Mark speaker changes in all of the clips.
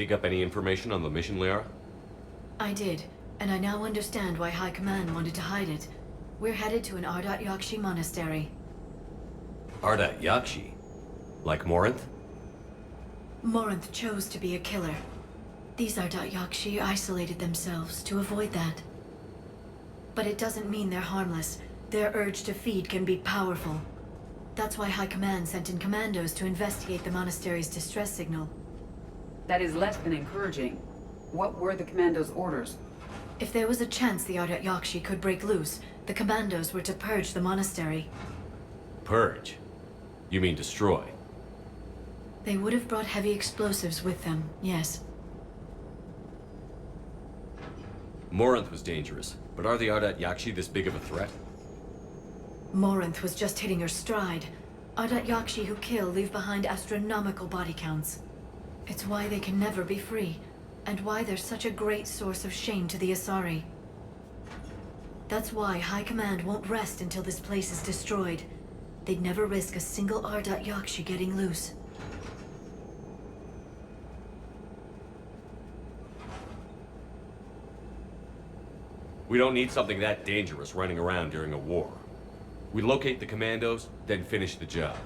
Speaker 1: dig up any information on the mission, Liara?
Speaker 2: I did, and I now understand why High Command wanted to hide it. We're headed to an Arrival.Out monastery.
Speaker 1: Arrival.Out? Like Morinth?
Speaker 2: Morinth chose to be a killer. These Arrival.Out isolated themselves to avoid that. But it doesn't mean they're harmless. Their urge to feed can be powerful. That's why High Command sent in commandos to investigate the monastery's distress signal.
Speaker 3: That is less than encouraging. What were the commandos' orders?
Speaker 2: If there was a chance the Arrival.Out could break loose, the commandos were to purge the monastery.
Speaker 1: Purge? You mean destroy?
Speaker 2: They would have brought heavy explosives with them, yes.
Speaker 1: Morinth was dangerous, but are the Arrival.Out this big of a threat?
Speaker 2: Morinth was just hitting her stride. Arrival.Out who kill leave behind astronomical body counts. It's why they can never be free, and why they're such a great source of shame to the Asari. That's why High Command won't rest until this place is destroyed. They'd never risk a single Arrival.Out getting loose.
Speaker 1: We don't need something that dangerous running around during a war. We locate the commandos, then finish the job.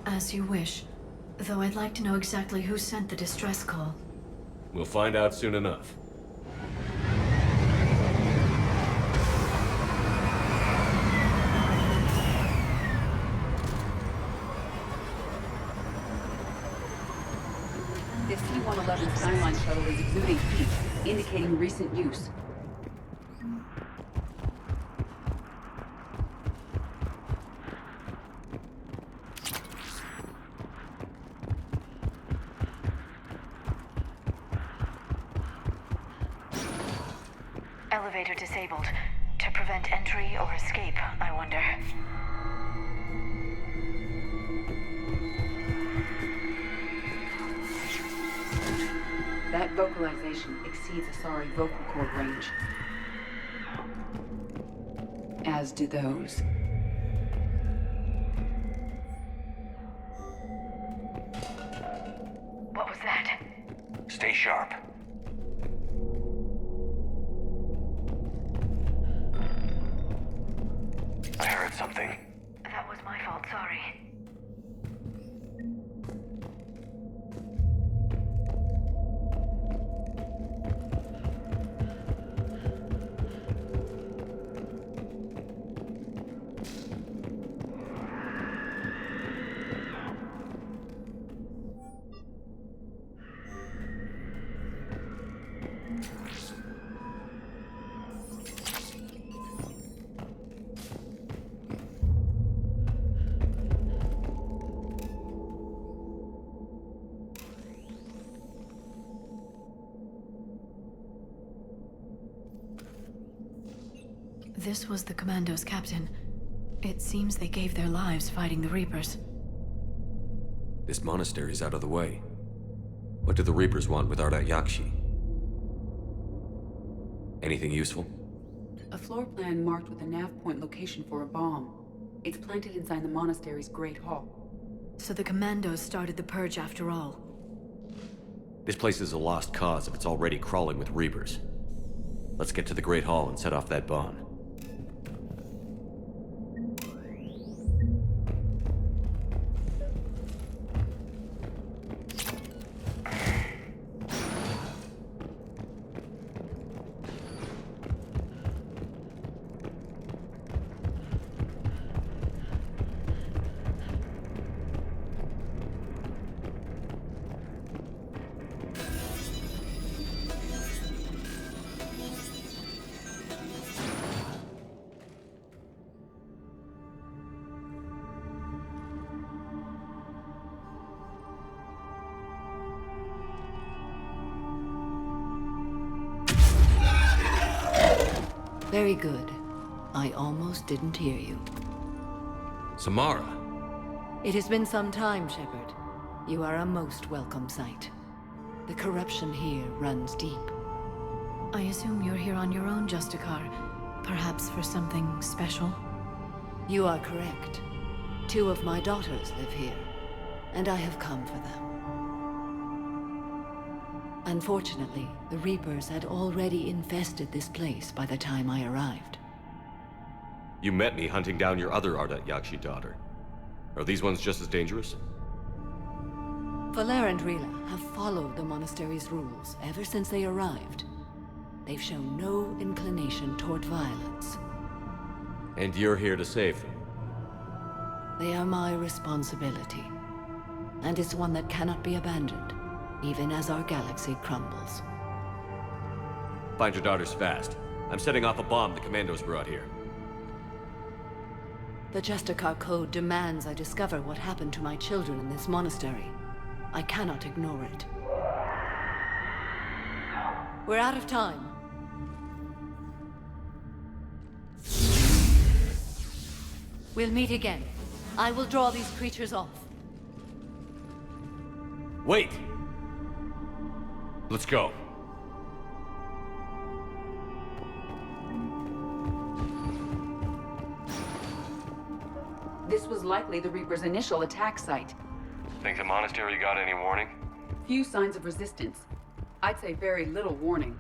Speaker 2: As you wish. Though I'd like to know exactly who sent the distress call.
Speaker 1: We'll find out soon enough.
Speaker 3: The C-111 Skyline shuttle is exuding heat, indicating recent use.
Speaker 2: Elevator disabled. To prevent entry or escape, I wonder.
Speaker 3: That vocalization exceeds Asari vocal cord range. As do those.
Speaker 2: What was that?
Speaker 1: Stay sharp. I heard something.
Speaker 2: That was my fault, sorry. This was the Commando's captain. It seems they gave their lives fighting the Reapers.
Speaker 1: This monastery's out of the way. What do the Reapers want with Arrival.Out? Anything useful?
Speaker 3: A floor plan marked with a nav point location for a bomb. It's planted inside the monastery's Great Hall.
Speaker 2: So the Commandos started the purge after all.
Speaker 1: This place is a lost cause if it's already crawling with Reapers. Let's get to the Great Hall and set off that bomb.
Speaker 4: Very good. I almost didn't hear you.
Speaker 1: Samara?
Speaker 4: It has been some time, Shepard. You are a most welcome sight. The corruption here runs deep.
Speaker 2: I assume you're here on your own, Justicar. Perhaps for something special?
Speaker 4: You are correct. 2 of my daughters live here, and I have come for them. Unfortunately, the Reapers had already infested this place by the time I arrived.
Speaker 1: You met me hunting down your other Ardat-Yakshi daughter. Are these ones just as dangerous?
Speaker 4: Valer and Rila have followed the monastery's rules ever since they arrived. They've shown no inclination toward violence.
Speaker 1: And you're here to save them?
Speaker 4: They are my responsibility. And it's one that cannot be abandoned, even as our galaxy crumbles.
Speaker 1: Find your daughters fast. I'm setting off a bomb the Commandos brought here.
Speaker 4: The Justicar Code demands I discover what happened to my children in this monastery. I cannot ignore it. We're out of time. We'll meet again. I will draw these creatures off.
Speaker 1: Wait! Let's go.
Speaker 3: This was likely the Reaper's initial attack site.
Speaker 1: Think the monastery got any warning?
Speaker 3: Few signs of resistance. I'd say very little warning.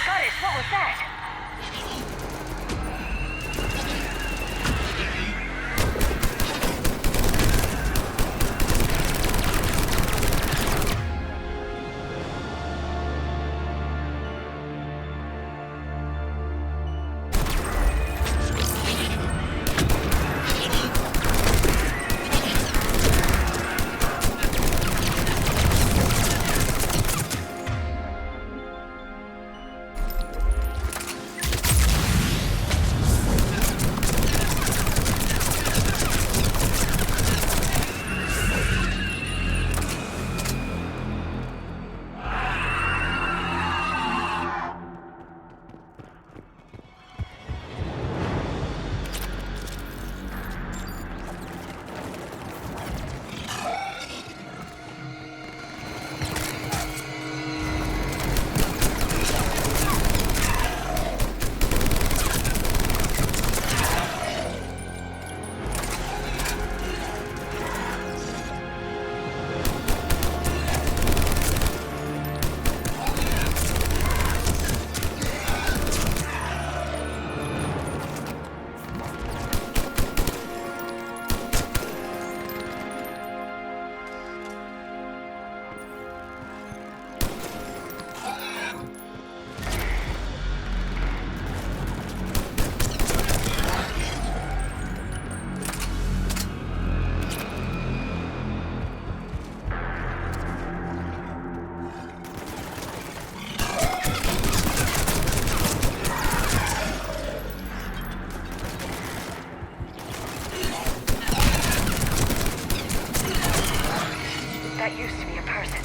Speaker 2: Goddess, what was that? That used to be a person.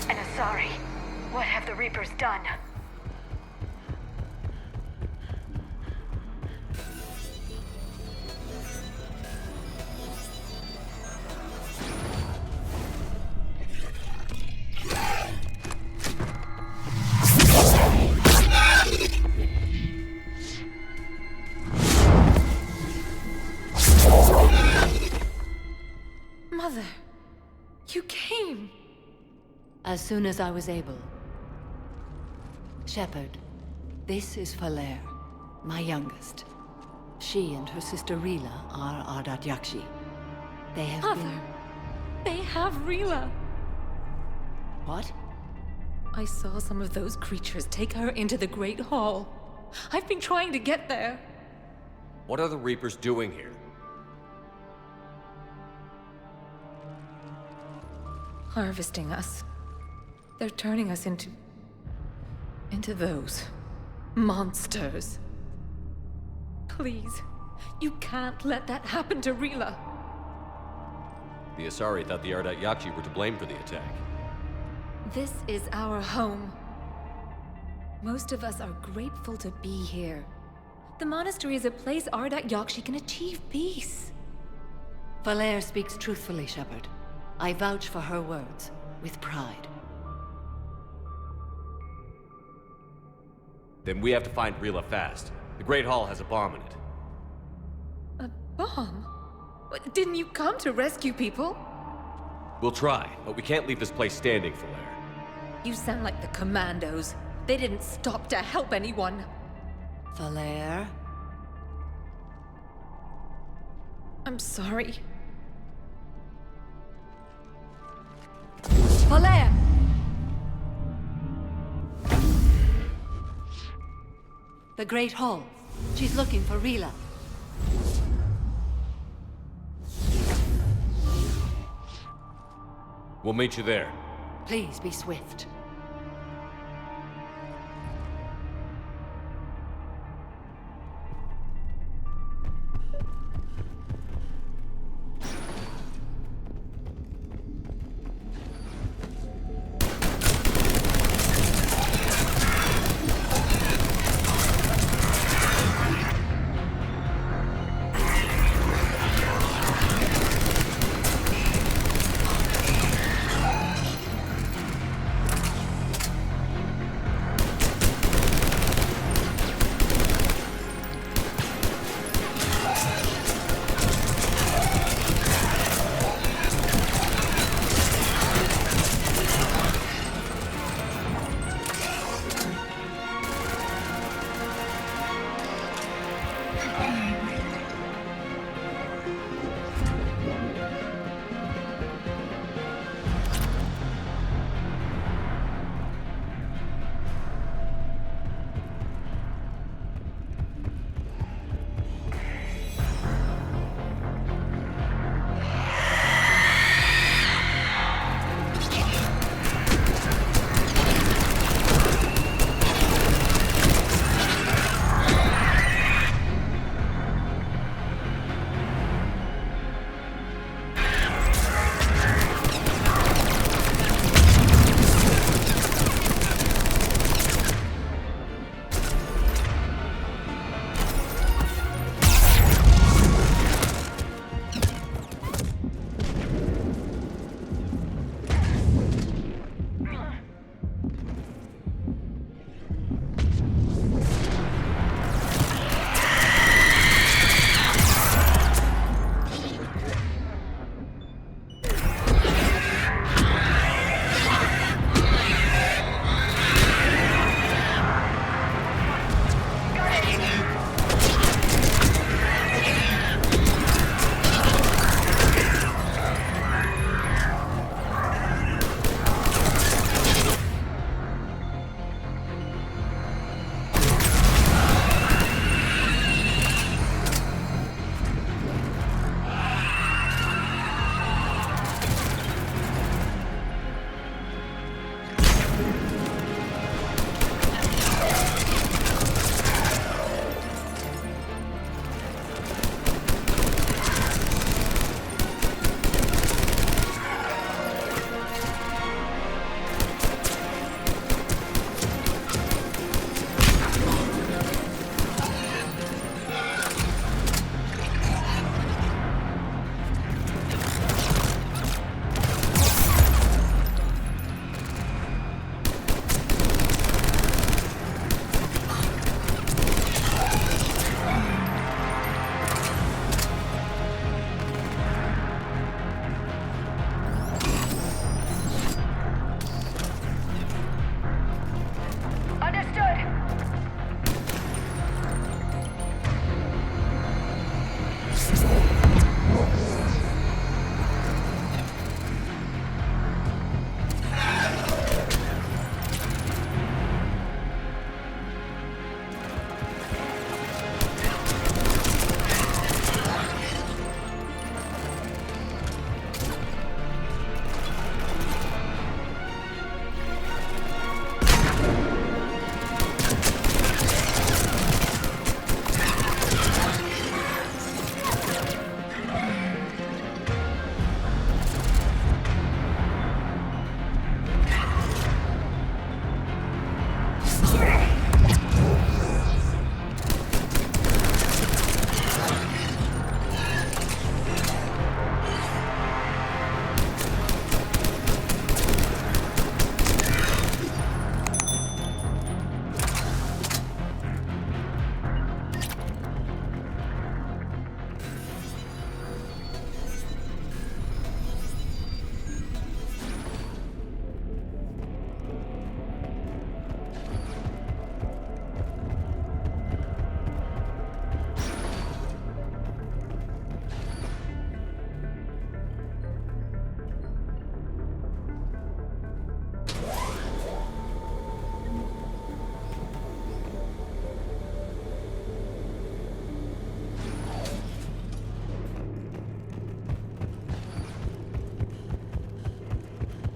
Speaker 2: An Asari. What have the Reapers done?
Speaker 5: Mother, you came.
Speaker 4: As soon as I was able. Shepard, this is Valer, my youngest. She and her sister Rila are Ardat-Yakshi. They have
Speaker 5: Mother,
Speaker 4: been...
Speaker 5: they have Rila.
Speaker 4: What?
Speaker 5: I saw some of those creatures take her into the Great Hall. I've been trying to get there.
Speaker 1: What are the Reapers doing here?
Speaker 5: Harvesting us. They're turning us into those monsters. Please, you can't let that happen to Rila.
Speaker 1: The Asari thought the Ardat-Yakshi were to blame for the attack.
Speaker 5: This is our home. Most of us are grateful to be here. The monastery is a place Ardat-Yakshi can achieve peace.
Speaker 4: Valer speaks truthfully, Shepard. I vouch for her words, with pride.
Speaker 1: Then we have to find Rila fast. The Great Hall has a bomb in it.
Speaker 5: A bomb? What, didn't you come to rescue people?
Speaker 1: We'll try, but we can't leave this place standing, Falair.
Speaker 5: You sound like the Commandos. They didn't stop to help anyone.
Speaker 4: Falair?
Speaker 5: I'm sorry.
Speaker 4: Falair! The Great Hall. She's looking for Rila.
Speaker 1: We'll meet you there.
Speaker 4: Please be swift.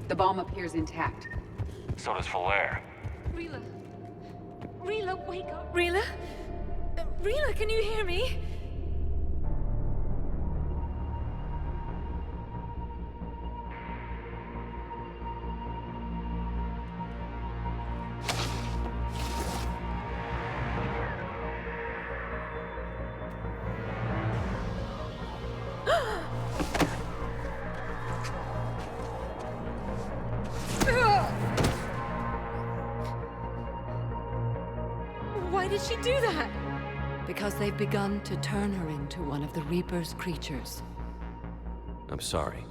Speaker 3: The bomb appears intact.
Speaker 1: So does Falaire.
Speaker 5: Rila. Rila, wake up. Rila? Rila, can you hear me? Why did she do that?
Speaker 4: Because they've begun to turn her into one of the Reaper's creatures.
Speaker 1: I'm sorry.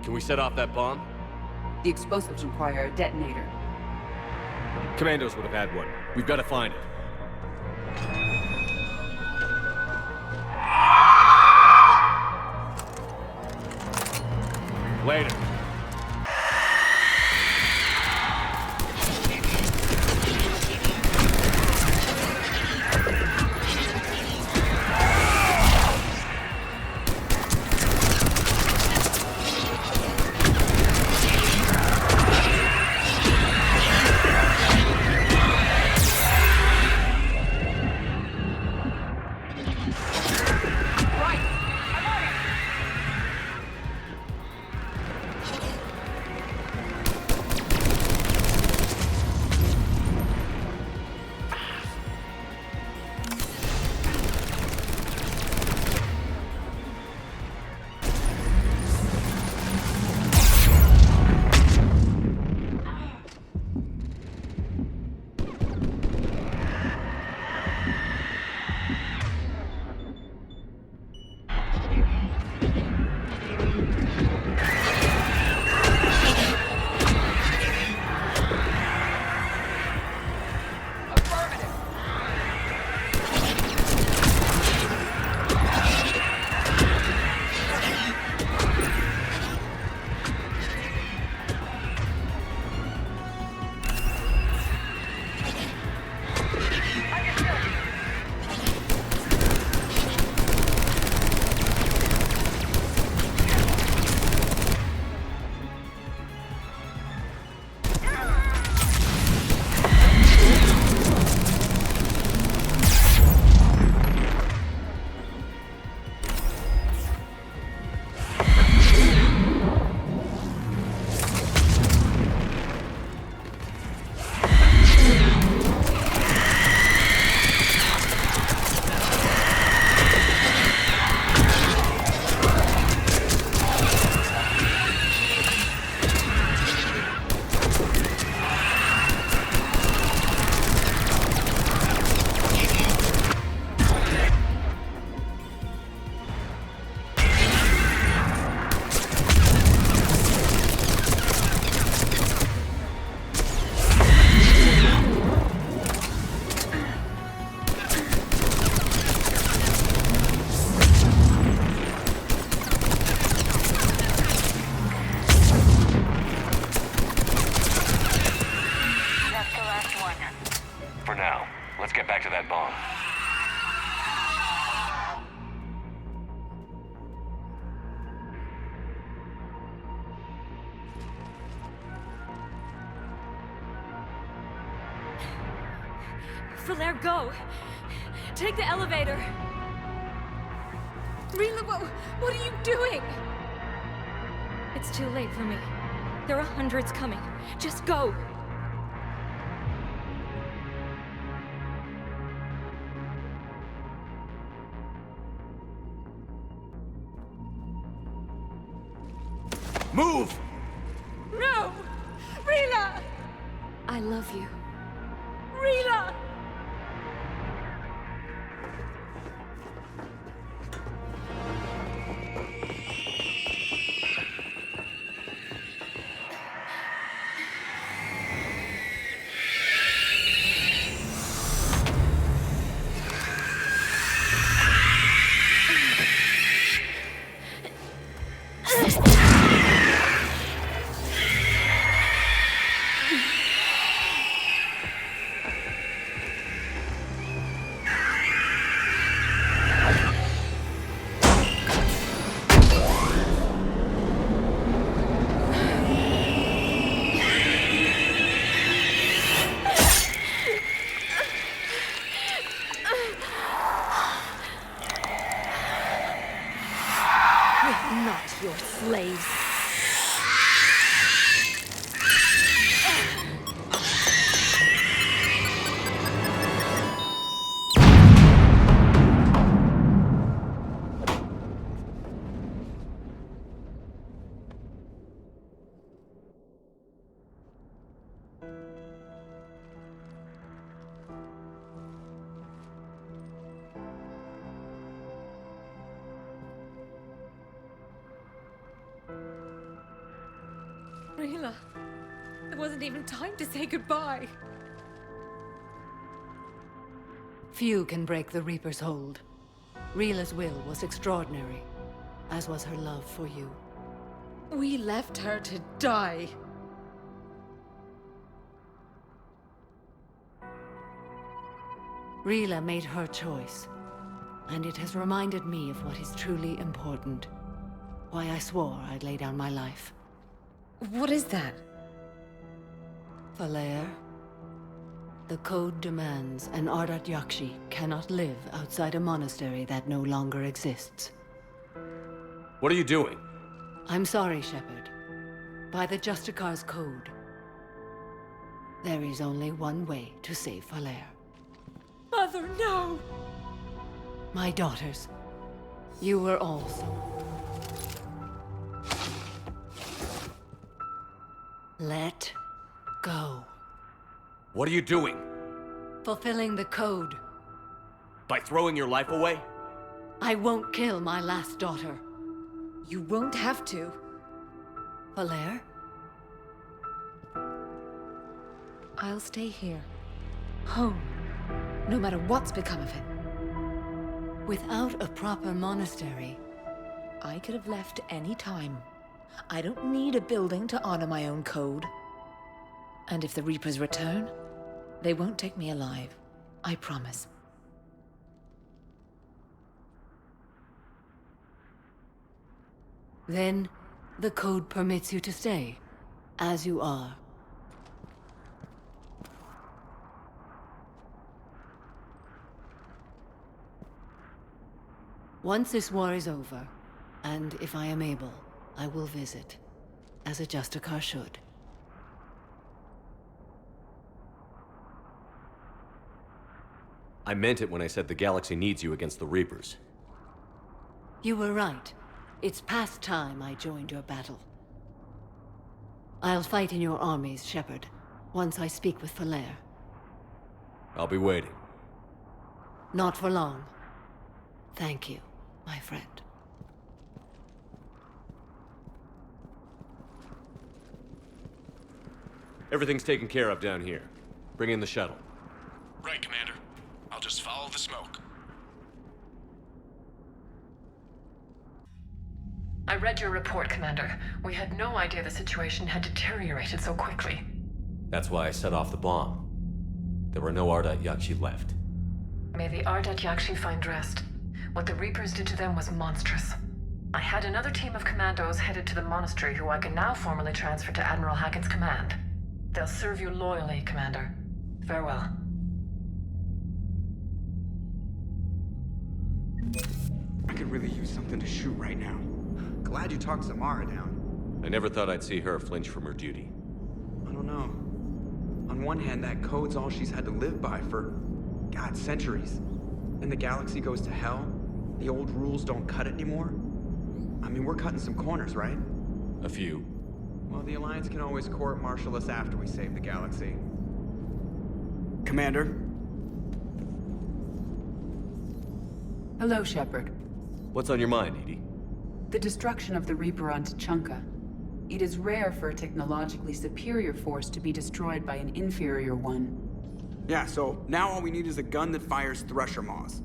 Speaker 1: Can we set off that bomb?
Speaker 3: The explosives require a detonator.
Speaker 1: Commandos would have had one. We've got to find it. Later.
Speaker 5: Falaire, go! Take the elevator! Rila, what are you doing? It's too late for me. There are hundreds coming. Just go!
Speaker 1: Move!
Speaker 5: No! Rila! I love you. Rila! not your slaves. Rila, there wasn't even time to say goodbye.
Speaker 4: Few can break the Reaper's hold. Rila's will was extraordinary, as was her love for you.
Speaker 5: We left her to die.
Speaker 4: Rila made her choice, and it has reminded me of what is truly important. Why I swore I'd lay down my life.
Speaker 5: What is that?
Speaker 4: Falair, the code demands an Ardat Yakshi cannot live outside a monastery that no longer exists.
Speaker 1: What are you doing?
Speaker 4: I'm sorry, Shepard. By the Justicar's code, there is only one way to save Falair.
Speaker 5: Mother, no!
Speaker 4: My daughters, you were also. Let go.
Speaker 1: What are you doing?
Speaker 4: Fulfilling the code.
Speaker 1: By throwing your life away?
Speaker 4: I won't kill my last daughter.
Speaker 5: You won't have to.
Speaker 4: Falair?
Speaker 5: I'll stay here. Home. No matter what's become of it.
Speaker 4: Without a proper monastery,
Speaker 5: I could have left any time. I don't need a building to honor my own code. And if the Reapers return, they won't take me alive. I promise.
Speaker 4: then the code permits you to stay, as you are. Once this war is over, and if I am able, I will visit, as a Justicar should.
Speaker 1: I meant it when I said the galaxy needs you against the Reapers.
Speaker 4: You were right. It's past time I joined your battle. I'll fight in your armies, Shepard, once I speak with Falair.
Speaker 1: I'll be waiting.
Speaker 4: Not for long. Thank you, my friend.
Speaker 1: Everything's taken care of down here. Bring in the shuttle.
Speaker 6: Right, Commander. I'll just follow the smoke.
Speaker 7: I read your report, Commander. We had no idea the situation had deteriorated so quickly.
Speaker 1: That's why I set off the bomb. There were no Ardat Yakshi left.
Speaker 7: May the Ardat Yakshi find rest. What the Reapers did to them was monstrous. I had another team of commandos headed to the monastery who I can now formally transfer to Admiral Hackett's command. They'll serve you loyally, Commander. Farewell.
Speaker 8: I could really use something to shoot right now. Glad you talked Samara down.
Speaker 1: I never thought I'd see her flinch from her duty.
Speaker 8: I don't know. On one hand, that code's all she's had to live by for, God, centuries. Then the galaxy goes to hell. The old rules don't cut it anymore. I mean, we're cutting some corners, right?
Speaker 1: A few.
Speaker 8: Well, the Alliance can always court-martial us after we save the galaxy. Commander?
Speaker 3: Hello, Shepard.
Speaker 1: What's on your mind, Edie?
Speaker 3: The destruction of the Reaper on T'Chunka. It is rare for a technologically superior force to be destroyed by an inferior one.
Speaker 8: Yeah, so now all we need is a gun that fires thresher maws.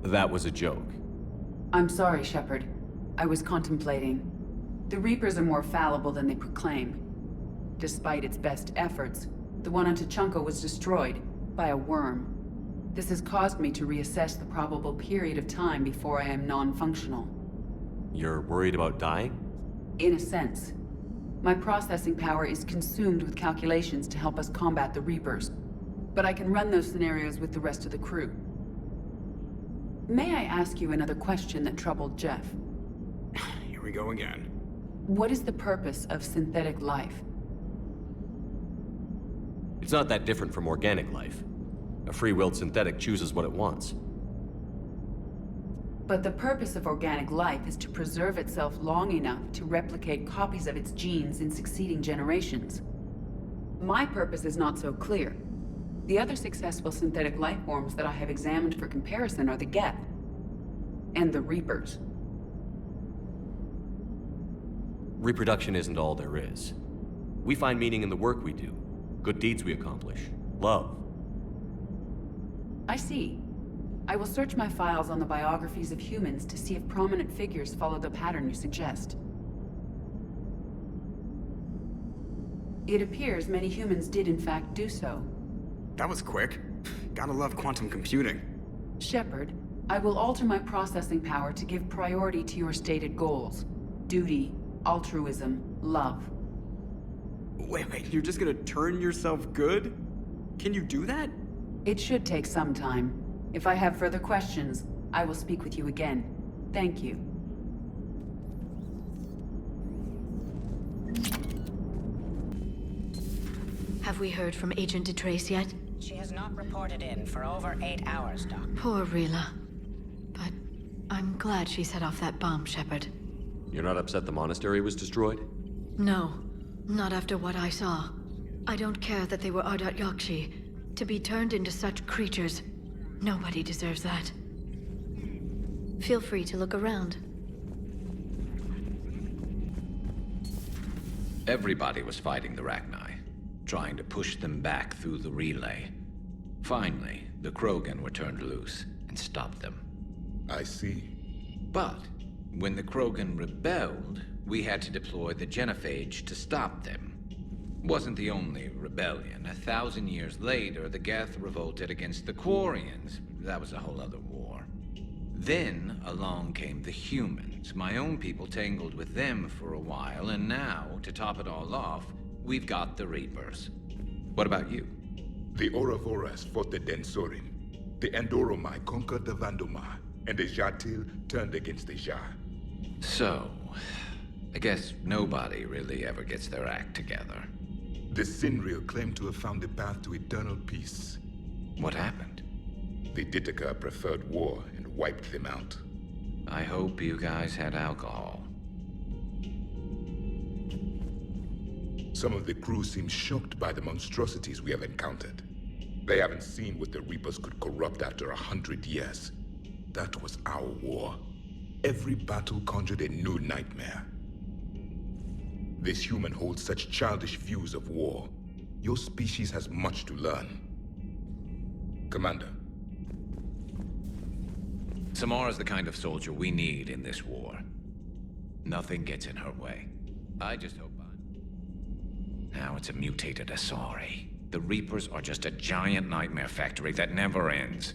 Speaker 1: That was a joke.
Speaker 3: I'm sorry, Shepard. I was contemplating. The Reapers are more fallible than they proclaim. Despite its best efforts, the one on T'Chunka was destroyed by a worm. This has caused me to reassess the probable period of time before I am non-functional.
Speaker 1: You're worried about dying?
Speaker 3: In a sense. My processing power is consumed with calculations to help us combat the Reapers. But I can run those scenarios with the rest of the crew. May I ask you another question that troubled Jeff?
Speaker 9: Here we go again.
Speaker 3: What is the purpose of synthetic life?
Speaker 1: It's not that different from organic life. A free-willed synthetic chooses what it wants.
Speaker 3: But the purpose of organic life is to preserve itself long enough to replicate copies of its genes in succeeding generations. My purpose is not so clear. The other successful synthetic life forms that I have examined for comparison are the Geth and the Reapers.
Speaker 1: Reproduction isn't all there is. We find meaning in the work we do, good deeds we accomplish, love.
Speaker 3: I see. I will search my files on the biographies of humans to see if prominent figures follow the pattern you suggest. It appears many humans did in fact do so.
Speaker 9: That was quick. Gotta love quantum computing.
Speaker 3: Shepard, I will alter my processing power to give priority to your stated goals. Duty, altruism, love.
Speaker 9: Wait, you're just gonna turn yourself good? Can you do that?
Speaker 3: It should take some time. If I have further questions, I will speak with you again. Thank you.
Speaker 2: Have we heard from Agent DeTrace yet?
Speaker 10: She has not reported in for over 8 hours, Doc.
Speaker 2: Poor Rila. But I'm glad she set off that bomb, Shepard.
Speaker 1: You're not upset the monastery was destroyed?
Speaker 2: No, not after what I saw. I don't care that they were Ardat Yakshi. To be turned into such creatures, nobody deserves that. Feel free to look around.
Speaker 11: Everybody was fighting the Rachni, trying to push them back through the relay. Finally, the Krogan were turned loose and stopped them.
Speaker 12: I see.
Speaker 11: But when the Krogan rebelled, we had to deploy the genophage to stop them. Wasn't the only rebellion. 1,000 years later, the Geth revolted against the Quarians. That was a whole other war. Then along came the humans. My own people tangled with them for a while, and now, to top it all off, we've got the Reapers. What about you?
Speaker 12: The Ouroboros fought the Densorim. The Endoromai conquered the Vandomai, and the Jatil turned against the Jah.
Speaker 11: So, I guess nobody really ever gets their act together.
Speaker 12: The Sinreal claimed to have found the path to eternal peace.
Speaker 11: What happened?
Speaker 12: The Ditaka preferred war and wiped them out.
Speaker 11: I hope you guys had alcohol.
Speaker 12: Some of the crew seem shocked by the monstrosities we have encountered. They haven't seen what the Reapers could corrupt after 100 years. That was our war. Every battle conjured a new nightmare. This human holds such childish views of war. Your species has much to learn. Commander.
Speaker 11: Samara's the kind of soldier we need in this war. Nothing gets in her way. I just hope Now it's a mutated Asari. The Reapers are just a giant nightmare factory that never ends.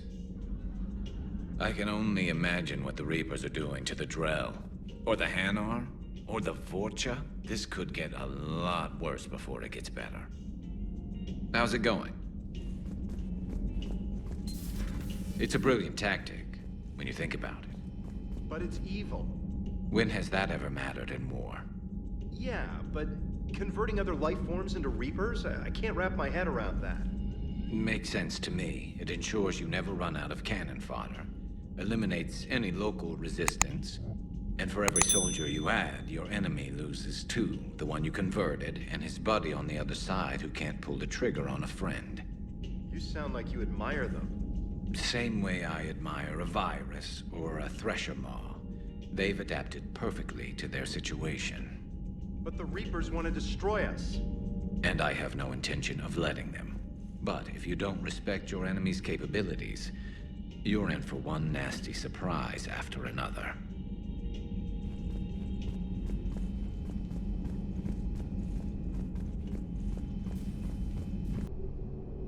Speaker 11: I can only imagine what the Reapers are doing to the Drell. Or the Hanar. Or the Vorcha. This could get a lot worse before it gets better. How's it going? It's a brilliant tactic, when you think about it.
Speaker 13: But it's evil.
Speaker 11: When has that ever mattered in war?
Speaker 13: Yeah, but converting other life forms into Reapers? I can't wrap my head around that.
Speaker 11: Makes sense to me. It ensures you never run out of cannon fodder. Eliminates any local resistance. And for every soldier you add, your enemy loses two. The one you converted, and his buddy on the other side who can't pull the trigger on a friend.
Speaker 13: You sound like you admire them.
Speaker 11: Same way I admire a virus or a thresher maw. They've adapted perfectly to their situation.
Speaker 13: But the Reapers want to destroy us.
Speaker 11: And I have no intention of letting them. But if you don't respect your enemy's capabilities, you're in for one nasty surprise after another.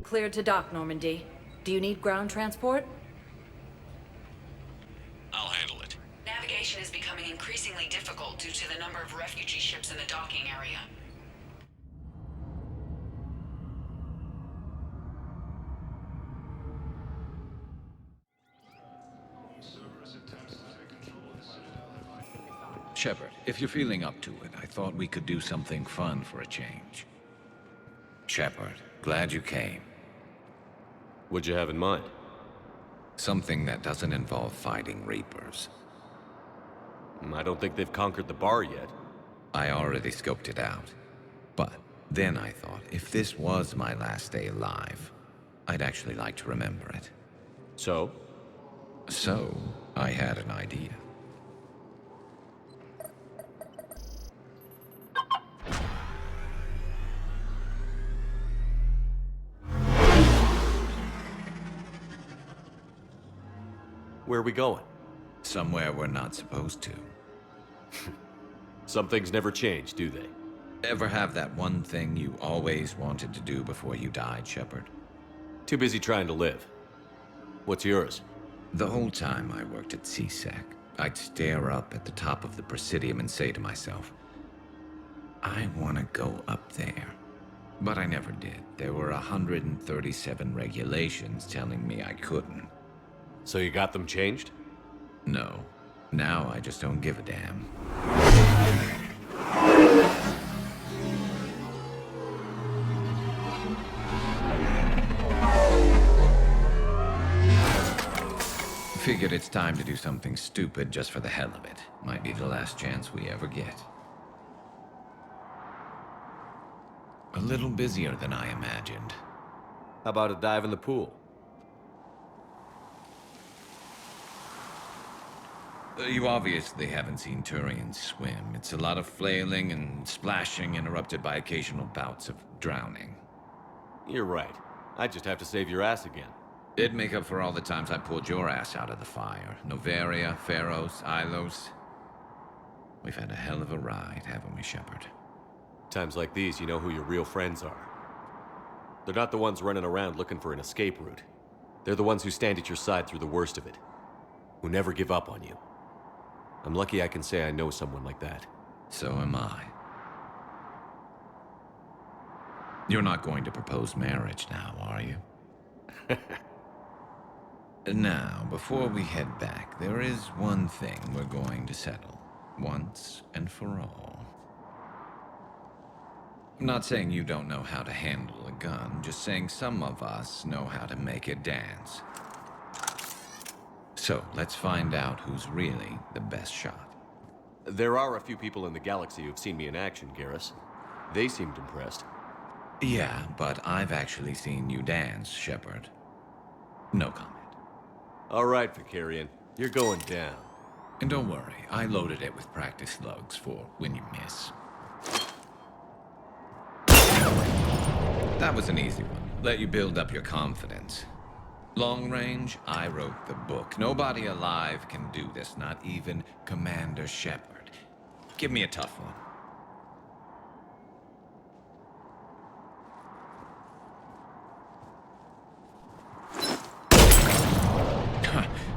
Speaker 14: Cleared to dock, Normandy. Do you need ground transport?
Speaker 6: I'll handle it.
Speaker 3: Navigation is becoming increasingly difficult due to the number of refugee ships in the docking area.
Speaker 11: Shepard, if you're feeling up to it, I thought we could do something fun for a change. Shepard, glad you came.
Speaker 1: What'd you have in mind?
Speaker 11: Something that doesn't involve fighting Reapers.
Speaker 1: I don't think they've conquered the bar yet.
Speaker 11: I already scoped it out. But then I thought, if this was my last day alive, I'd actually like to remember it.
Speaker 1: So?
Speaker 11: So, I had an idea.
Speaker 1: Where are we going?
Speaker 11: Somewhere we're not supposed to.
Speaker 1: Some things never change, do they?
Speaker 11: Ever have that one thing you always wanted to do before you died, Shepard?
Speaker 1: Too busy trying to live. What's yours?
Speaker 11: The whole time I worked at CSEC, I'd stare up at the top of the Presidium and say to myself, I want to go up there. But I never did. There were 137 regulations telling me I couldn't.
Speaker 1: So you got them changed?
Speaker 11: No. Now I just don't give a damn. Figured it's time to do something stupid just for the hell of it. Might be the last chance we ever get. A little busier than I imagined.
Speaker 1: How about a dive in the pool?
Speaker 11: You obviously haven't seen Turians swim. It's a lot of flailing and splashing interrupted by occasional bouts of drowning.
Speaker 1: You're right. I just have to save your ass again.
Speaker 11: It'd make up for all the times I pulled your ass out of the fire. Noveria, Pharos, Ilos. We've had a hell of a ride, haven't we, Shepard?
Speaker 1: Times like these, you know who your real friends are. They're not the ones running around looking for an escape route. They're the ones who stand at your side through the worst of it. Who never give up on you. I'm lucky I can say I know someone like that.
Speaker 11: So am I. You're not going to propose marriage now, are you? Now, before we head back, there is one thing we're going to settle. Once and for all. I'm not saying you don't know how to handle a gun, just saying some of us know how to make it dance. So, let's find out who's really the best shot.
Speaker 1: There are a few people in the galaxy who've seen me in action, Garrus. They seemed impressed.
Speaker 11: Yeah, but I've actually seen you dance, Shepard. No comment.
Speaker 1: All right, Vicarian. You're going down.
Speaker 11: And don't worry, I loaded it with practice slugs for when you miss. That was an easy one. Let you build up your confidence. Long range, I wrote the book. Nobody alive can do this, not even Commander Shepard. Give me a tough one.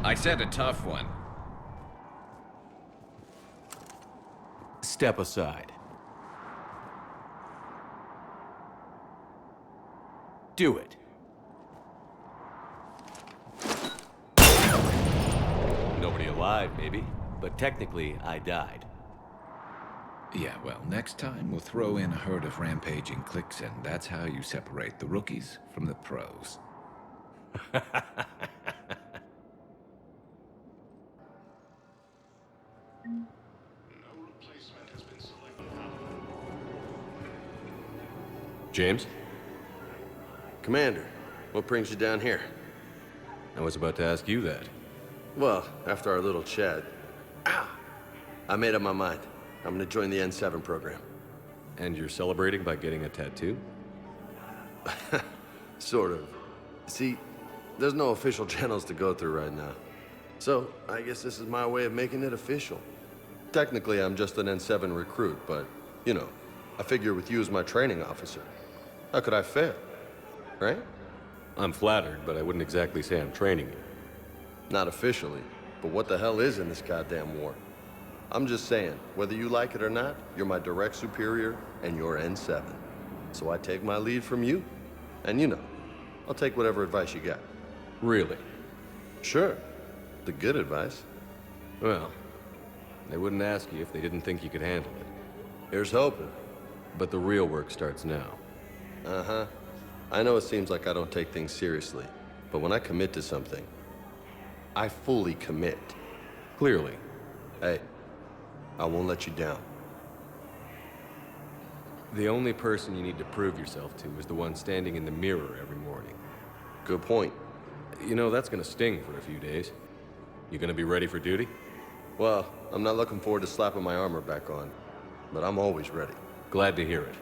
Speaker 11: I said a tough one.
Speaker 1: Step aside. Do it. Nobody alive, maybe. But technically, I died.
Speaker 11: Yeah, well, next time we'll throw in a herd of rampaging cliques, and that's how you separate the rookies from the pros.
Speaker 1: James?
Speaker 15: Commander, what brings you down here?
Speaker 1: I was about to ask you that.
Speaker 15: Well, after our little chat, I made up my mind. I'm gonna join the N7 program.
Speaker 1: And you're celebrating by getting a tattoo?
Speaker 15: Sort of. See, there's no official channels to go through right now. So, I guess this is my way of making it official. Technically, I'm just an N7 recruit, but, you know, I figure with you as my training officer, how could I fail? Right?
Speaker 1: I'm flattered, but I wouldn't exactly say I'm training you.
Speaker 15: Not officially, but what the hell is in this goddamn war? I'm just saying, whether you like it or not, you're my direct superior, and you're N7. So I take my lead from you, and you know, I'll take whatever advice you got.
Speaker 1: Really?
Speaker 15: Sure. The good advice.
Speaker 1: Well, They wouldn't ask you if they didn't think you could handle it.
Speaker 15: Here's hoping.
Speaker 1: But the real work starts now.
Speaker 15: Uh-huh. I know it seems like I don't take things seriously, but when I commit to something, I fully commit.
Speaker 1: Clearly.
Speaker 15: Hey, I won't let you down.
Speaker 1: The only person you need to prove yourself to is the one standing in the mirror every morning.
Speaker 15: Good point.
Speaker 1: You know, that's gonna sting for a few days. You gonna be ready for duty?
Speaker 15: Well, I'm not looking forward to slapping my armor back on, but I'm always ready.
Speaker 1: Glad to hear it.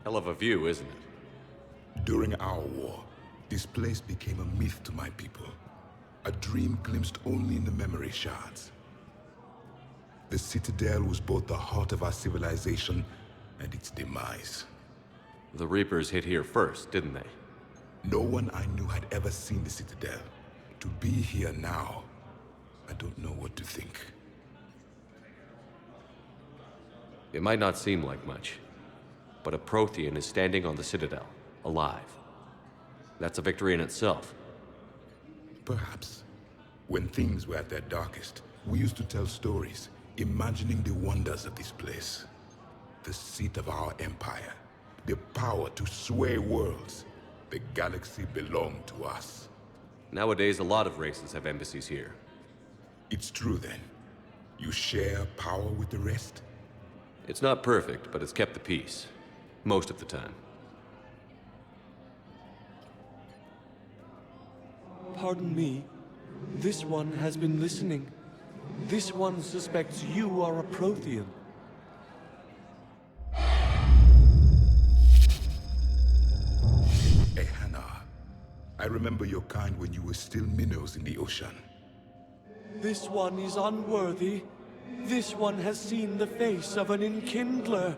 Speaker 1: Hell of a view, isn't it?
Speaker 12: During our war, this place became a myth to my people. A dream glimpsed only in the memory shards. The Citadel was both the heart of our civilization and its demise.
Speaker 1: The Reapers hit here first, didn't they?
Speaker 12: No one I knew had ever seen the Citadel. To be here now, I don't know what to think.
Speaker 1: It might not seem like much, but a Prothean is standing on the Citadel, alive. That's a victory in itself.
Speaker 12: Perhaps. When things were at their darkest, we used to tell stories, imagining the wonders of this place. The seat of our empire, the power to sway worlds. The galaxy belonged to us.
Speaker 1: Nowadays, a lot of races have embassies here.
Speaker 12: It's true then. You share power with the rest?
Speaker 1: It's not perfect, but it's kept the peace. Most of the time.
Speaker 16: Pardon me. This one has been listening. This one suspects you are a Prothean.
Speaker 12: Hannah, I remember your kind when you were still minnows in the ocean.
Speaker 16: This one is unworthy. This one has seen the face of an enkindler.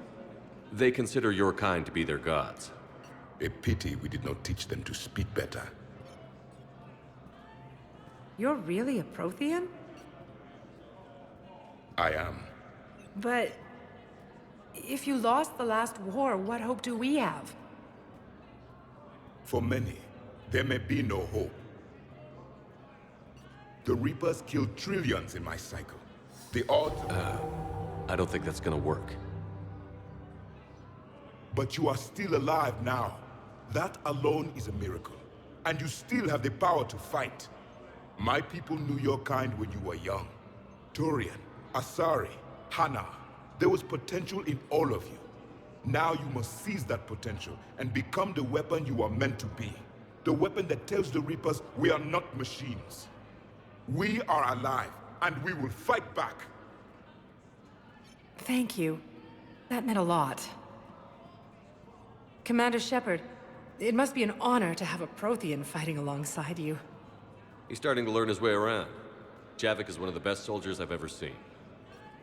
Speaker 1: They consider your kind to be their gods.
Speaker 12: A pity we did not teach them to speak better.
Speaker 17: You're really a Prothean?
Speaker 12: I am.
Speaker 17: But if you lost the last war, what hope do we have?
Speaker 12: For many, there may be no hope. The Reapers killed trillions in my cycle. The odds...
Speaker 1: I don't think that's gonna work.
Speaker 12: But you are still alive now. That alone is a miracle. And you still have the power to fight. My people knew your kind when you were young. Turian, Asari, Hana. There was potential in all of you. Now you must seize that potential and become the weapon you are meant to be. The weapon that tells the Reapers we are not machines. We are alive, and we will fight back.
Speaker 17: Thank you. That meant a lot. Commander Shepard, it must be an honor to have a Prothean fighting alongside you.
Speaker 1: He's starting to learn his way around. Javik is one of the best soldiers I've ever seen.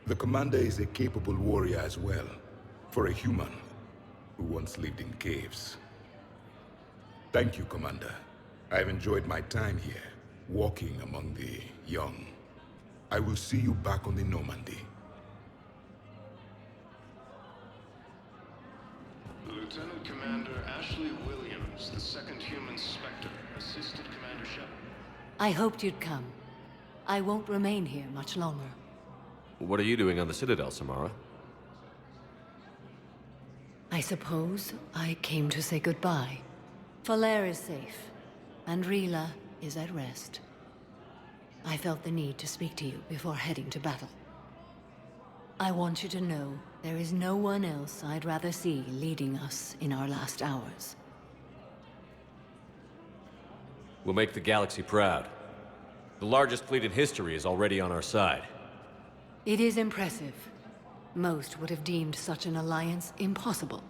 Speaker 12: The commander is a capable warrior as well, for a human who once lived in caves. Thank you, Commander. I've enjoyed my time here, walking among the young. I will see you back on the Normandy.
Speaker 13: Lieutenant Commander Ashley Williams, the second human Spectre, assisted Commander Shepard.
Speaker 4: I hoped you'd come. I won't remain here much longer.
Speaker 1: What are you doing on the Citadel, Samara?
Speaker 4: I suppose I came to say goodbye. Falair is safe, and Rila is at rest. I felt the need to speak to you before heading to battle. I want you to know there is no one else I'd rather see leading us in our last hours.
Speaker 1: We'll make the galaxy proud. The largest fleet in history is already on our side.
Speaker 4: It is impressive. Most would have deemed such an alliance impossible.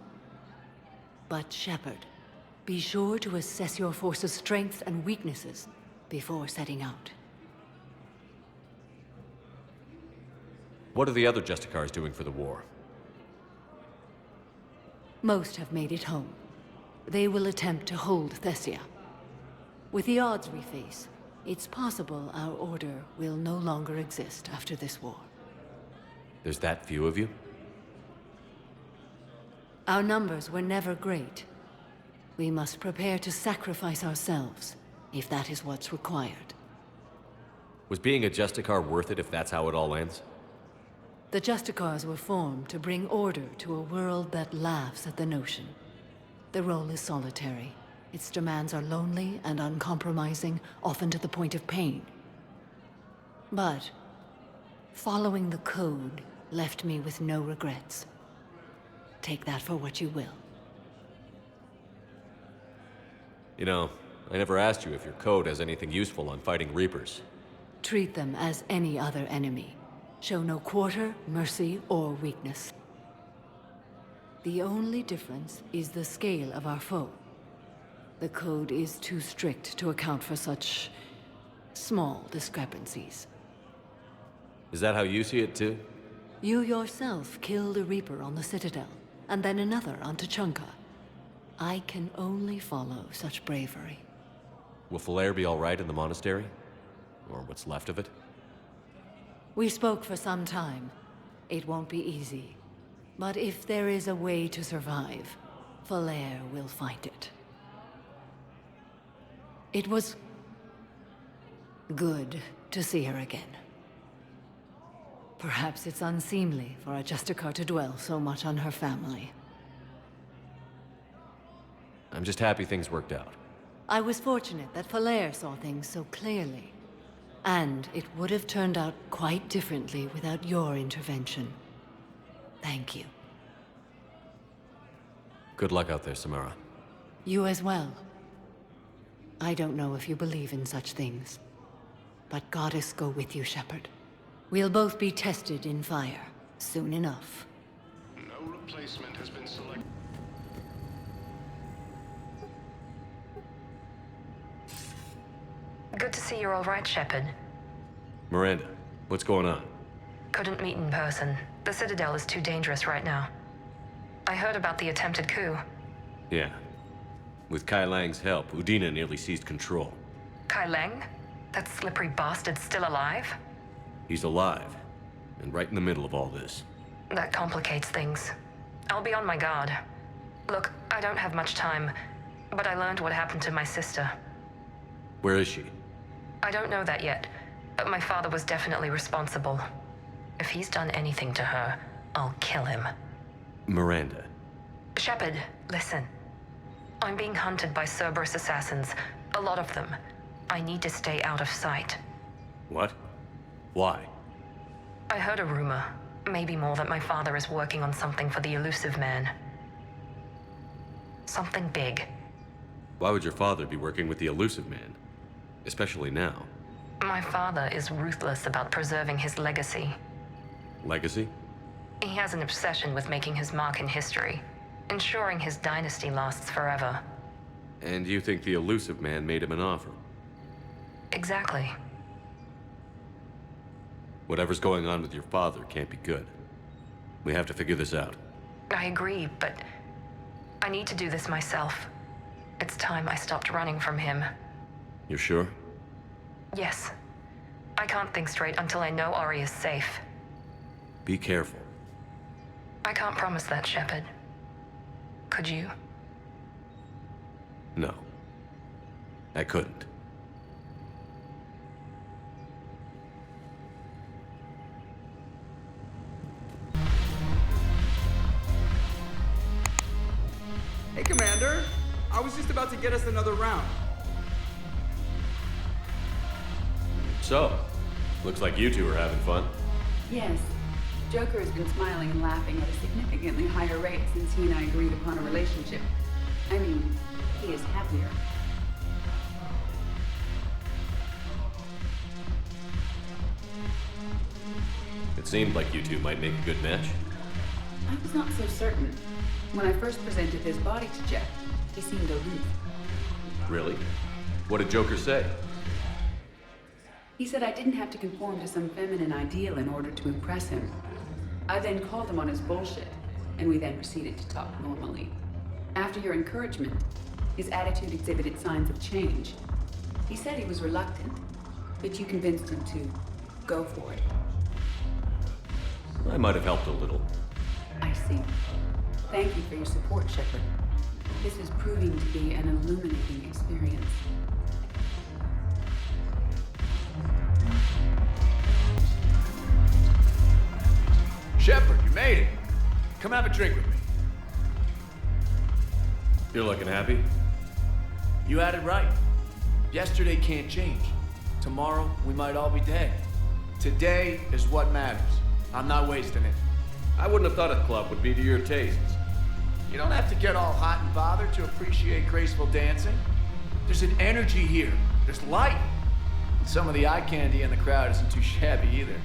Speaker 4: But Shepard, be sure to assess your force's strengths and weaknesses before setting out.
Speaker 1: What are the other Justicars doing for the war?
Speaker 4: Most have made it home. They will attempt to hold Thessia. With the odds we face, it's possible our order will no longer exist after this war.
Speaker 1: There's that few of you?
Speaker 4: Our numbers were never great. We must prepare to sacrifice ourselves, if that is what's required.
Speaker 1: Was being a Justicar worth it if that's how it all ends?
Speaker 4: The Justicars were formed to bring order to a world that laughs at the notion. The role is solitary. Its demands are lonely and uncompromising, often to the point of pain. But following the code left me with no regrets. Take that for what you will.
Speaker 1: You know, I never asked you if your code has anything useful on fighting Reapers.
Speaker 4: Treat them as any other enemy. Show no quarter, mercy, or weakness. The only difference is the scale of our foe. The code is too strict to account for such small discrepancies.
Speaker 1: Is that how you see it too?
Speaker 4: You yourself killed a Reaper on the Citadel, and then another on T'Chunka. I can only follow such bravery.
Speaker 1: Will Falere be all right in the monastery? Or what's left of it?
Speaker 4: We spoke for some time. It won't be easy. But if there is a way to survive, Falere will find it. It was good to see her again. Perhaps it's unseemly for a Justicar to dwell so much on her family.
Speaker 1: I'm just happy things worked out.
Speaker 4: I was fortunate that Falere saw things so clearly. And it would have turned out quite differently without your intervention. Thank you.
Speaker 1: Good luck out there, Samara.
Speaker 4: You as well. I don't know if you believe in such things, but Goddess go with you, Shepard. We'll both be tested in fire, soon enough.
Speaker 18: No replacement has been selected.
Speaker 7: Good to see you're all right, Shepard.
Speaker 1: Miranda, what's going on?
Speaker 7: Couldn't meet in person. The Citadel is too dangerous right now. I heard about the attempted coup.
Speaker 1: Yeah. With Kai Lang's help, Udina nearly seized control.
Speaker 7: Kai Lang? That slippery bastard's still alive?
Speaker 1: He's alive, and right in the middle of all this.
Speaker 7: That complicates things. I'll be on my guard. Look, I don't have much time, but I learned what happened to my sister.
Speaker 1: Where is she?
Speaker 7: I don't know that yet, but my father was definitely responsible. If he's done anything to her, I'll kill him.
Speaker 1: Miranda.
Speaker 7: Shepard, listen. I'm being hunted by Cerberus assassins. A lot of them. I need to stay out of sight.
Speaker 1: What? Why?
Speaker 7: I heard a rumor, maybe more, that my father is working on something for the Illusive Man. Something big.
Speaker 1: Why would your father be working with the Illusive Man? Especially now.
Speaker 7: My father is ruthless about preserving his legacy.
Speaker 1: Legacy?
Speaker 7: He has an obsession with making his mark in history, ensuring his dynasty lasts forever.
Speaker 1: And you think the Illusive Man made him an offer?
Speaker 7: Exactly.
Speaker 1: Whatever's going on with your father can't be good. We have to figure this out.
Speaker 7: I agree, but I need to do this myself. It's time I stopped running from him.
Speaker 1: You're sure?
Speaker 7: Yes. I can't think straight until I know Ari is safe.
Speaker 1: Be careful.
Speaker 7: I can't promise that, Shepard. Could you?
Speaker 1: No. I couldn't.
Speaker 9: Hey, Commander. I was just about to get us another round.
Speaker 1: So, looks like you two are having fun.
Speaker 3: Yes. Joker has been smiling and laughing at a significantly higher rate since he and I agreed upon a relationship. I mean, he is happier.
Speaker 1: It seemed like you two might make a good match.
Speaker 3: I was not so certain. When I first presented his body to Jeff, he seemed aloof.
Speaker 1: Really? What did Joker say?
Speaker 3: He said I didn't have to conform to some feminine ideal in order to impress him. I then called him on his bullshit, and we then proceeded to talk normally. After your encouragement, his attitude exhibited signs of change. He said he was reluctant, but you convinced him to go for it.
Speaker 1: I might have helped a little.
Speaker 3: I see. Thank you for your support, Shepard. This is proving to be an illuminating experience.
Speaker 19: Shepard, you made it. Come have a drink with me.
Speaker 1: You're looking happy?
Speaker 19: You had it right. Yesterday can't change. Tomorrow, we might all be dead. Today is what matters. I'm not wasting it.
Speaker 1: I wouldn't have thought a club would be to your tastes.
Speaker 19: You don't have to get all hot and bothered to appreciate graceful dancing. There's an energy here. There's light. And some of the eye candy in the crowd isn't too shabby either.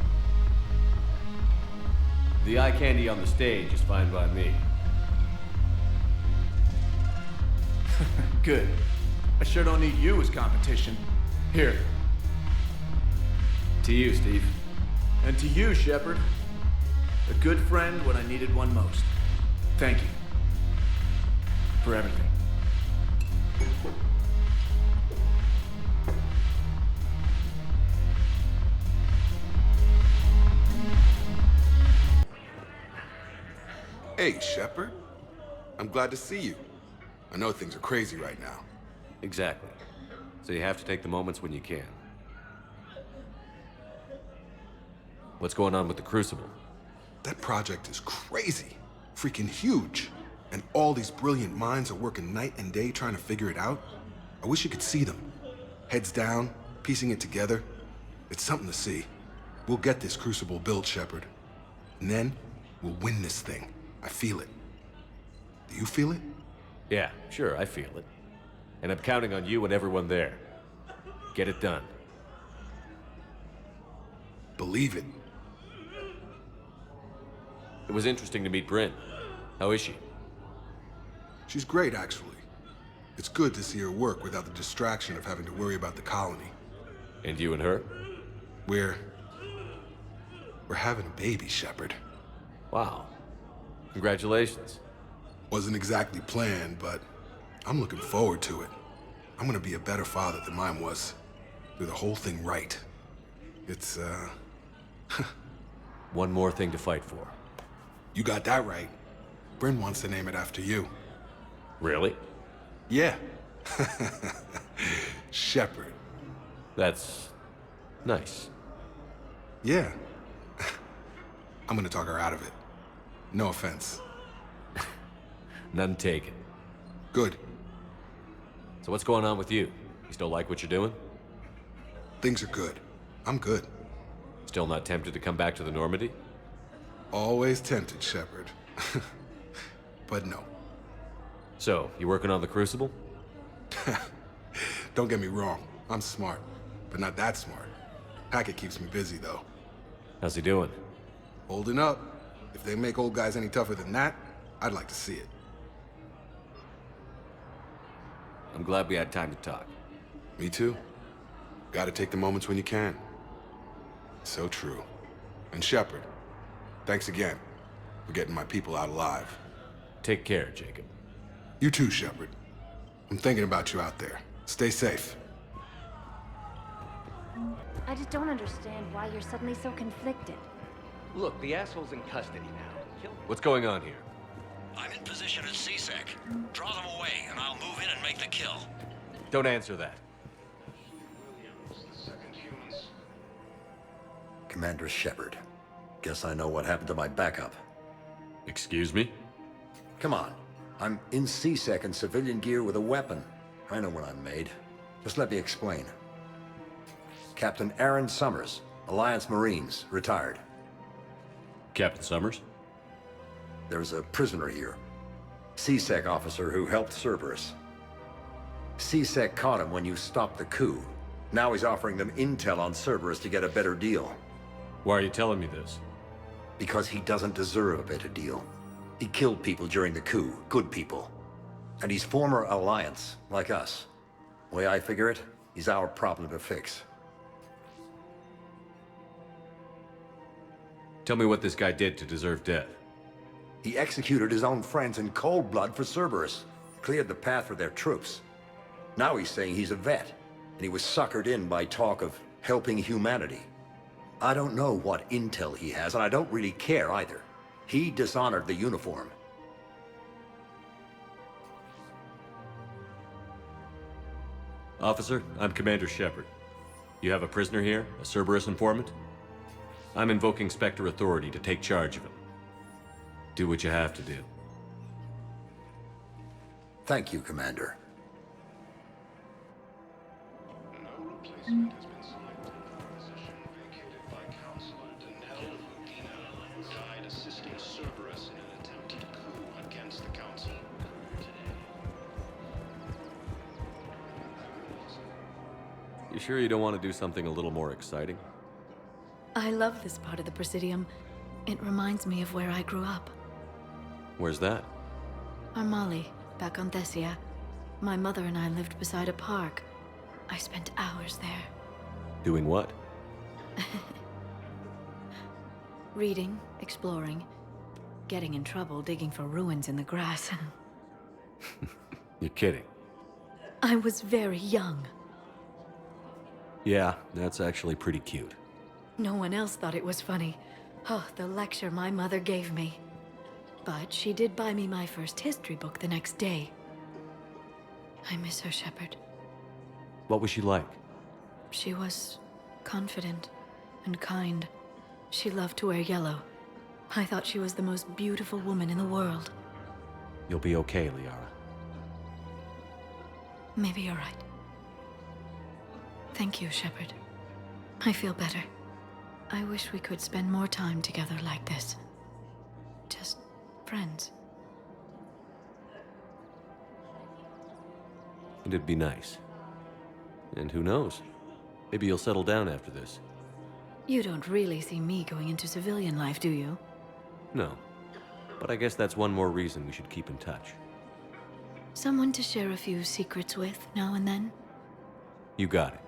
Speaker 1: The eye candy on the stage is fine by me.
Speaker 19: Good. I sure don't need you as competition. Here.
Speaker 1: To you, Steve.
Speaker 19: And to you, Shepard. A good friend when I needed one most. Thank you. For everything.
Speaker 12: Hey, Shepard. I'm glad to see you. I know things are crazy right now.
Speaker 1: Exactly. So you have to take the moments when you can. What's going on with the Crucible?
Speaker 12: That project is crazy. Freaking huge. And all these brilliant minds are working night and day trying to figure it out. I wish you could see them. Heads down, piecing it together. It's something to see. We'll get this Crucible built, Shepard. And then, we'll win this thing. I feel it. Do you feel it?
Speaker 1: Yeah, sure, I feel it. And I'm counting on you and everyone there. Get it done.
Speaker 12: Believe it.
Speaker 1: It was interesting to meet Bryn. How is she?
Speaker 12: She's great, actually. It's good to see her work without the distraction of having to worry about the colony.
Speaker 1: And you and her?
Speaker 12: We're having a baby, Shepard.
Speaker 1: Wow. Congratulations.
Speaker 12: Wasn't exactly planned, but I'm looking forward to it. I'm gonna be a better father than mine was. Do the whole thing right. It's,
Speaker 1: One more thing to fight for.
Speaker 12: You got that right. Bryn wants to name it after you.
Speaker 1: Really?
Speaker 12: Yeah. Shepard.
Speaker 1: That's nice.
Speaker 12: Yeah. I'm gonna talk her out of it. No offense.
Speaker 1: None taken.
Speaker 12: Good.
Speaker 1: So what's going on with you? You still like what you're doing?
Speaker 12: Things are good. I'm good.
Speaker 1: Still not tempted to come back to the Normandy?
Speaker 12: Always tempted, Shepard. But no.
Speaker 1: So, you working on the Crucible?
Speaker 12: Don't get me wrong. I'm smart, but not that smart. Hackett keeps me busy, though.
Speaker 1: How's he doing?
Speaker 12: Holding up. If they make old guys any tougher than that, I'd like to see it.
Speaker 1: I'm glad we had time to talk.
Speaker 12: Me too. Gotta take the moments when you can. So true. And Shepard, thanks again for getting my people out alive.
Speaker 1: Take care, Jacob.
Speaker 12: You too, Shepard. I'm thinking about you out there. Stay safe.
Speaker 20: I just don't understand why you're suddenly so conflicted.
Speaker 21: Look, the asshole's in custody now.
Speaker 1: What's going on here?
Speaker 22: I'm in position at CSEC. Draw them away, and I'll move in and make the kill.
Speaker 1: Don't answer that.
Speaker 23: Commander Shepard. Guess I know what happened to my backup.
Speaker 1: Excuse me?
Speaker 23: Come on. I'm in CSEC in civilian gear with a weapon. I know what I'm made. Just let me explain. Captain Aaron Summers, Alliance Marines, retired.
Speaker 1: Captain Summers?
Speaker 23: There's a prisoner here. CSEC officer who helped Cerberus. CSEC caught him when you stopped the coup. Now he's offering them intel on Cerberus to get a better deal.
Speaker 1: Why are you telling me this?
Speaker 23: Because he doesn't deserve a better deal. He killed people during the coup, good people. And he's former Alliance, like us. The way I figure it, he's our problem to fix.
Speaker 1: Tell me what this guy did to deserve death.
Speaker 23: He executed his own friends in cold blood for Cerberus. Cleared the path for their troops. Now he's saying he's a vet, and he was suckered in by talk of helping humanity. I don't know what intel he has, and I don't really care either. He dishonored the uniform.
Speaker 1: Officer, I'm Commander Shepard. You have a prisoner here, a Cerberus informant? I'm invoking Spectre authority to take charge of him. Do what you have to do.
Speaker 23: Thank you, Commander.
Speaker 18: No replacement has been selected for the position vacated by Counselor Danelle, who died assisting Cerberus in an attempted coup against the Council.
Speaker 1: You sure you don't want to do something a little more exciting?
Speaker 2: I love this part of the Presidium. It reminds me of where I grew up.
Speaker 1: Where's that?
Speaker 2: Armali, back on Thessia. My mother and I lived beside a park. I spent hours there.
Speaker 1: Doing what?
Speaker 2: Reading, exploring, getting in trouble digging for ruins in the grass.
Speaker 1: You're kidding.
Speaker 2: I was very young.
Speaker 1: Yeah, that's actually pretty cute.
Speaker 2: No one else thought it was funny. Oh, the lecture my mother gave me. But she did buy me my first history book the next day. I miss her, Shepard.
Speaker 1: What was she like?
Speaker 2: She was confident and kind. She loved to wear yellow. I thought she was the most beautiful woman in the world.
Speaker 1: You'll be okay, Liara.
Speaker 2: Maybe you're right. Thank you, Shepard. I feel better. I wish we could spend more time together like this. Just friends.
Speaker 1: It'd be nice. And who knows? Maybe you'll settle down after this.
Speaker 2: You don't really see me going into civilian life, do you?
Speaker 1: No. But I guess that's one more reason we should keep in touch.
Speaker 2: Someone to share a few secrets with now and then?
Speaker 1: You got it.